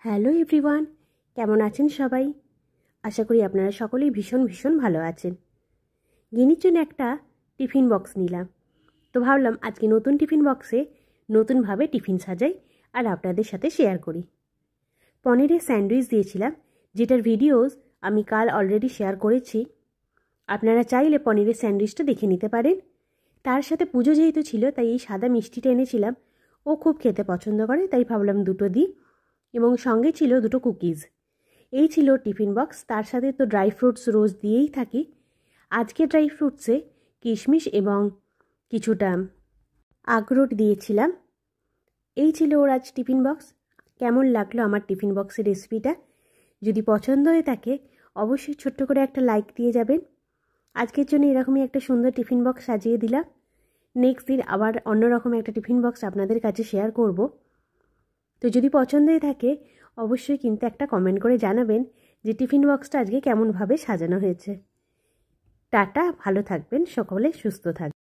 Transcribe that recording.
Hello everyone, কেমন আছেন সবাই? আশা করি আপনারা সকলেই ভীষণ ভালো আছেন। গিনির জন্য একটা টিফিন বক্স নিলাম, তো ভাবলাম আজকে নতুন টিফিন বক্সে নতুনভাবে টিফিন সাজাই আর আপনাদের সাথে শেয়ার করি। পনিরের স্যান্ডউইচ দিয়েছিলাম, যেটার ভিডিওস আমি কাল অলরেডি শেয়ার করেছি। আপনারা চাইলে পনিরের স্যান্ডউইচটা দেখে নিতে পারেন। তার সাথে পুজো যেহেতু ছিল, তাই এই সাদা মিষ্টিটা এনেছিলাম। ও খুব খেতে পছন্দ করে, তাই ভাবলাম দুটো দিই, এবং সঙ্গে ছিল দুটো কুকিজ। এই ছিল টিফিন বক্স। তার সাথে তো ড্রাই ফ্রুটস রোজ দিয়েই থাকি। আজকে ড্রাই ফ্রুটসে কিশমিশ এবং কিছুটা আখরোট দিয়েছিলাম। এই ছিল ওর আজ টিফিন বক্স। কেমন লাগলো আমার টিফিন বক্সের রেসিপিটা? যদি পছন্দ হয়ে থাকে অবশ্যই ছোট্ট করে একটা লাইক দিয়ে যাবেন। আজকের জন্য এরকমই একটা সুন্দর টিফিন বক্স সাজিয়ে দিলাম। নেক্সট দিন আবার অন্যরকম একটা টিফিন বক্স আপনাদের কাছে শেয়ার করব। তো যদি পছন্দ হয়ে থাকে অবশ্যই কিন্তু একটা কমেন্ট করে জানাবেন যে টিফিন বক্সটা আজকে কেমনভাবে সাজানো হয়েছে। টাটা, ভালো থাকবেন সকলে, সুস্থ থাকবেন।